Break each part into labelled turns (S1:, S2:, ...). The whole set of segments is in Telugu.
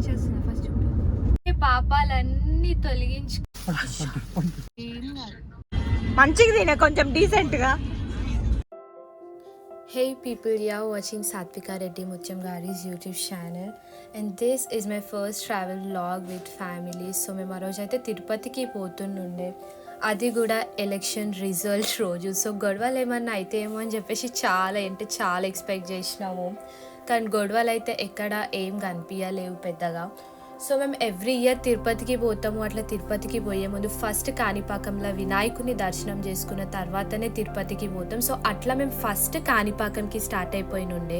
S1: మంచిగా వస్తుంది. ఫస్ట్ పాపాలన్నీ తొలగించు
S2: మంచిగా తినే కొంచెం డీసెంట్ గా.
S1: Hey people, you are watching Satvika Reddy Mucham Gari's YouTube channel and this is my first travel vlog with family. So మేము ఆ రోజు అయితే తిరుపతికి పోతుండే, అది కూడా ఎలక్షన్ రిజల్ట్ రోజు. సో గొడవలు ఏమన్నా అయితే ఏమో అని చెప్పేసి చాలా ఎక్స్పెక్ట్ చేసినాము, కానీ గొడవలు అయితే ఎక్కడ ఏం కనిపించలేవు పెద్దగా. సో మేము ఎవ్రీ ఇయర్ తిరుపతికి పోతాము. అట్లా తిరుపతికి పోయే ముందు ఫస్ట్ కాణిపాకంలో వినాయకుని దర్శనం చేసుకున్న తర్వాతనే తిరుపతికి పోతాం. సో అట్లా మేము ఫస్ట్ కాణిపాకంకి స్టార్ట్ అయిపోయినుండే.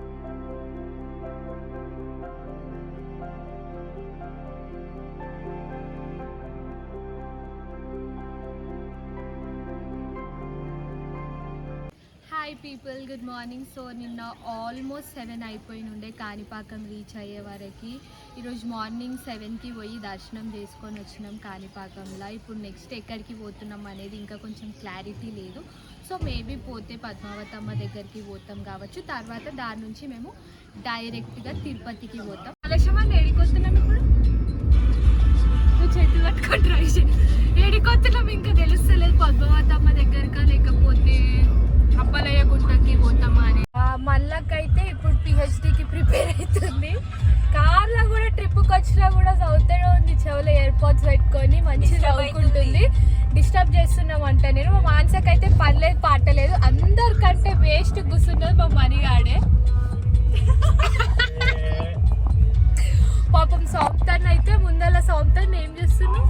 S1: Hi people, good morning. So నిన్న ఆల్మోస్ట్ 7 అయిపోయినుండే కాణిపాకం రీచ్ అయ్యే వరకు. ఈరోజు మార్నింగ్ 7కి పోయి దర్శనం చేసుకొని వచ్చినాం కాణిపాకంలో. ఇప్పుడు నెక్స్ట్ ఎక్కడికి పోతున్నాం అనేది ఇంకా కొంచెం క్లారిటీ లేదు. సో మేబీ పోతే పద్మావతమ్మ దగ్గరికి పోతాం కావచ్చు, తర్వాత దాని నుంచి మేము డైరెక్ట్గా తిరుపతికి పోతాం. కలశమని ఏడికొస్తున్నాం ఇప్పుడు, నువ్వు చేతులు పట్టుకొని ట్రై చేయి. ఏడికొస్తున్నాం ఇంకా తెలుస్తలేదు, పద్మావతమ్మ దగ్గరకా లేకపోతే అప్పలయ్య గుంటకి పోతామా అని. మళ్ళకైతే ఇప్పుడు పిహెచ్డికి ప్రిపేర్ అవుతుంది. కార్లో కూడా ట్రిప్కి వచ్చినా కూడా చదువుతూనే ఉంది, చెవులో ఎయిర్పోర్ట్స్ పెట్టుకొని మంచిగా చదువుకుంటుంది. డిస్టర్బ్ చేస్తున్నాం అంట. నేను మా మానసకైతే పర్లేదు పాటలేదు, అందరికంటే వేస్ట్ కూర్చున్నది మా మణిగాడే. పాపం సౌమ్తన్ అయితే ముందల సౌమ్తన్ ఏం చేస్తున్నావు,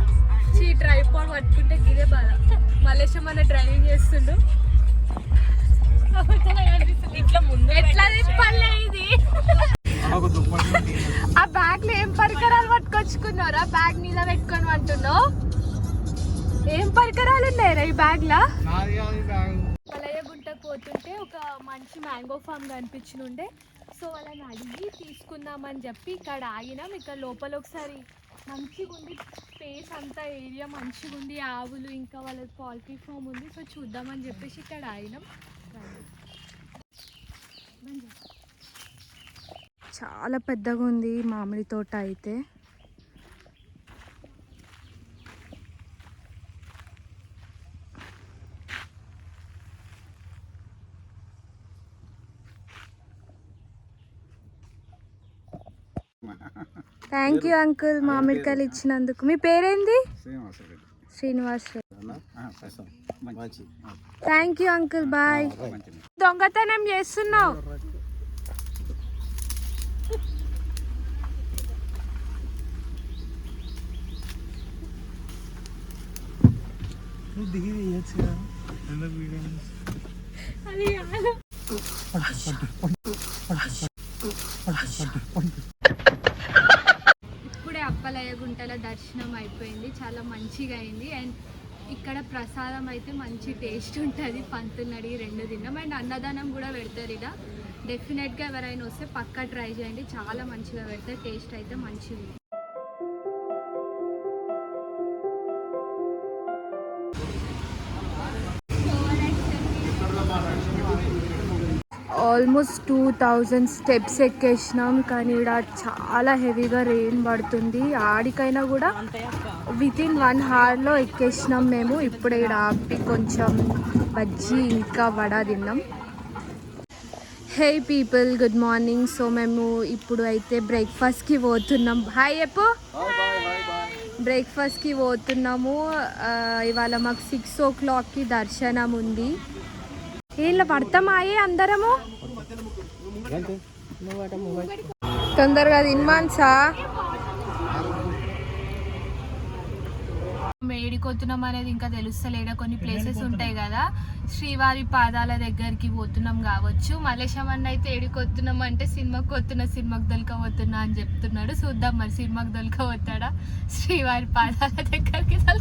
S1: ట్రైపాడ్ పట్టుకుంటే గిదే బాధ. మలేషియా మన డ్రైవింగ్ చేస్తుండు. ఆ బ్యాగ్ లో ఏం పరికరాలు పట్టుకొచ్చుకున్నారా? బ్యాగ్ మీద పెట్టుకొని అంటున్నావు, ఏం పరికరాలు ఉన్నాయరా ఈ బ్యాగ్ లా? మలయ్య గుంటకు పోతుంటే ఒక మంచి మ్యాంగో ఫామ్ కనిపించినుండే. సో వాళ్ళని అడిగి తీసుకుందామని చెప్పి ఇక్కడ ఆగినాం. ఇక్కడ లోపల ఒకసారి మంచిగా ఉంది, స్పేస్ అంతా ఏరియా మంచిగా ఉంది, ఆవులు ఇంకా వాళ్ళ పౌల్ట్రీ ఫామ్ ఉంది. సో చూద్దామని చెప్పేసి ఇక్కడ ఆగినాం. చాలా పెద్దగా ఉంది మామిడి తోట అయితే. థ్యాంక్ యూ అంకుల్ మామిడికాయలు ఇచ్చినందుకు. మీ పేరేంది? Srinivas. Thank you uncle, bye. దొంగతనం చేస్తున్నావు. ఇప్పుడే అప్పలయ్య గుంటల దర్శనం అయిపోయింది, చాలా మంచిగా అయింది. అండ్ ఇక్కడ ప్రసాదం అయితే మంచి టేస్ట్ ఉంటుంది. పంతుని అడిగి 2 తిన్నాం. అండ్ అన్నదానం కూడా పెడతారు ఇక్కడ. డెఫినెట్గా ఎవరైనా వస్తే పక్కా ట్రై చేయండి, చాలా మంచిగా పెడతారు, టేస్ట్ అయితే మంచిది. ఆల్మోస్ట్ 2000 స్టెప్స్ ఎక్కేసినాం, కానీ ఇక్కడ చాలా హెవీగా రెయిన్ పడుతుంది. ఆడికైనా కూడా వితిన్ 1 అవర్లో ఎక్కేసినాం మేము. ఇప్పుడు ఇక్కడ ఆపి కొంచెం బజ్జీ ఇంకా వడ తిన్నాం. హే పీపుల్, గుడ్ మార్నింగ్. సో మేము ఇప్పుడు అయితే బ్రేక్ఫాస్ట్కి పోతున్నాం. హాయ్ చెప్పు. బ్రేక్ఫాస్ట్కి పోతున్నాము. ఇవాళ మాకు 6 o'clockకి దర్శనం ఉంది. ఇలా పడతామాయే అందరము, తొందరగా తిన్మాన్సా. ఏడిపోతున్నాం అనేది ఇంకా తెలుస్తలేదా, కొన్ని ప్లేసెస్ ఉంటాయి కదా. శ్రీవారి పాదాల దగ్గరికి పోతున్నాం కావచ్చు. మలేషియా అయితే ఏడికొస్తున్నాం అంటే సినిమాకి దొలకపోతున్నా అని చెప్తున్నాడు. చూద్దాం మరి సినిమాకి దొలకపోతాడా, శ్రీవారి పాదాల దగ్గరికి ఇంకా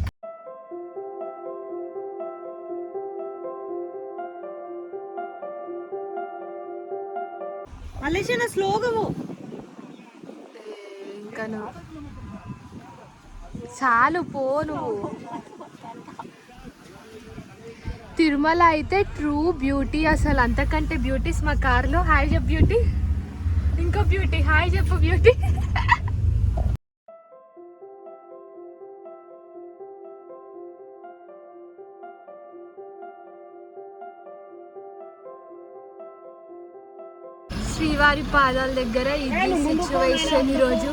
S1: చాలు పో నువ్వు. తిరుమల అయితే ట్రూ బ్యూటీ, అసలు అంతకంటే బ్యూటీస్ మా కార్లో. హాయ్ చెప్పు బ్యూటీ, ఇంకో బ్యూటీ, హాయ్ చెప్పు బ్యూటీ. శ్రీవారి పాదాల దగ్గర ఇది సిచ్యువేషన్ ఈరోజు.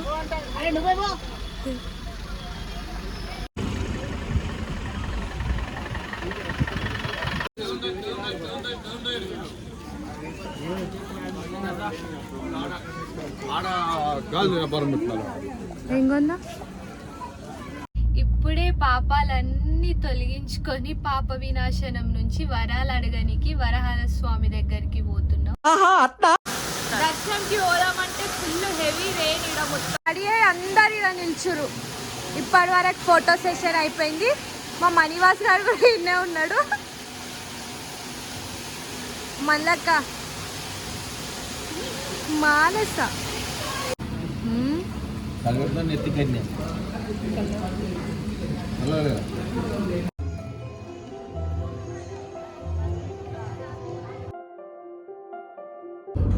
S1: ఇప్పుడే పాపాలన్నీ తొలగించుకొని పాప వినాశనం నుంచి వరాలు అడగనికి వరహాల స్వామి దగ్గరికి పోతున్నాం. దర్శనంకి పోదామంటే ఫుల్ హెవీ రెయిన్ ఇడ మొత్తం అడిగే అందరు ఇలా నిల్చురు. ఇప్పటి వరకు ఫోటో సెషన్ అయిపోయింది. మా మణివాస్ గారు కూడా ఇన్నే ఉన్నాడు. మల్లక్క మానస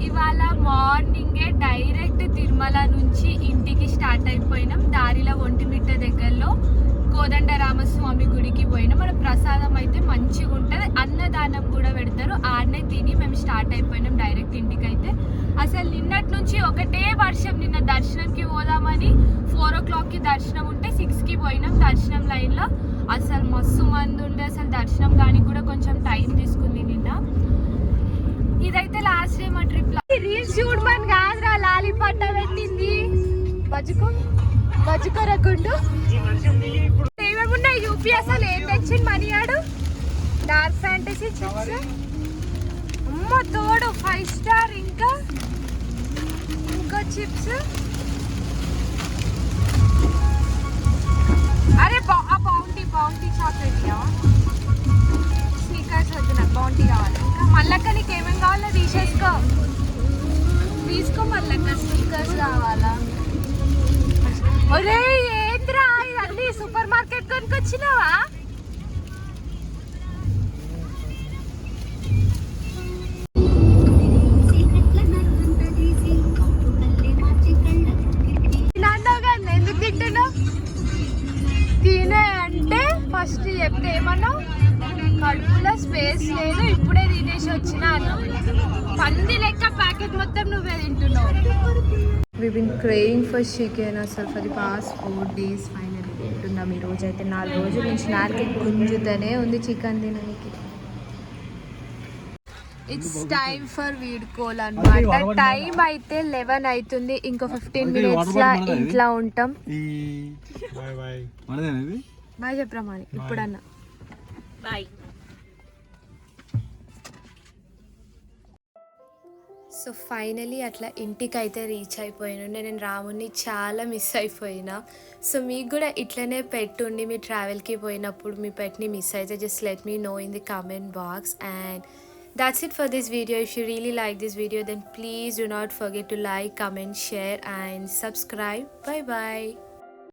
S1: ఇవాళ మార్నింగే డైరెక్ట్ తిరుమల నుంచి ఇంటికి స్టార్ట్ అయిపోయినాం. దారిలో ఒంటిమిట్ట దగ్గరలో కోదండరామస్వామి గుడికి పోయినాం. మన ప్రసాదం అయితే మంచిగా ఉంటుంది, అన్నదానం కూడా పెడతారు. ఆడనే తిని మేము స్టార్ట్ అయిపోయినాం డైరెక్ట్ ఇంటికి. అయితే అసలు నిన్నటి నుంచి ఒకటే వర్షం. నిన్న దర్శనంకి పోదామని 4 o'clockకి దర్శనం ఉంటే 6కి పోయినాం. దర్శనం లైన్లో అసలు మస్తు మంది ఉండే. అసలు దర్శనం కానీ కూడా కొంచెం టైం తీసుకుంది నిన్న. ఇదైతే లాస్ట్ డే మా ట్రిప్ లో. రీల్స్ చూడమని కాదురా, లాలి పట్ట పెట్టింది బజుకొరకుండు. ఏమేమున్నాయి యూపీ అసలు ఏం తెచ్చింది మనీ ఆడు. డార్క్ ఫ్యాంటసీ చిప్స్ అమ్మ తోడు 5 స్టార్ ఇంకా చిప్స్. అరే బౌంటీ చాక్లెట్ స్నికర్స్ వద్దు, నాకు బౌంటీ కావాలి. ఇంకా మల్లక్క నీకు ఏమేమి కావాలో తీసుకో మల్లక్క. స్నికర్స్ కావాలా? ఒరే ఏంద్రా ఇవన్నీ సూపర్ మార్కెట్ కొనుకొచ్చినావా? ఎందుకు తింటున్నావు? తినే అంటే ఫస్ట్ చెప్తే ఏమన్నా కడుపులో స్పేస్ లేదు, ఇప్పుడే తినేసి వచ్చిన అన్నం. పంది లెక్క ప్యాకెట్ మొత్తం నువ్వే తింటున్నావు. We been crying for chicken అసలు for the past 4 days finally తింటున్నాం. ఈ రోజు అయితే 4 రోజుల నుంచి నాలుగు గుంజుతూనే ఉంది చికెన్ తినడానికి. ఇట్స్ టైమ్ ఫర్ వీడ్కోల్ అన్నమాట. టైం అయితే 11 అవుతుంది. ఇంకో 15 minutes లా ఇంట్లో ఉంటాం. బాయ్ చెప్పరామాని ఇప్పుడన్నా బాయ్. సో ఫైనలీ అట్లా ఇంటికి అయితే రీచ్ అయిపోయాను. నేను రాముని చాలా మిస్ అయిపోయినా. సో మీకు కూడా ఇట్లనే పెట్టుండి మీ ట్రావెల్కి పోయినప్పుడు మీ పెట్ని మిస్ అయితే just let me know in the comment box. And that's it for this video. If you really like this video, then please do not forget to like, comment, share and subscribe. Bye bye.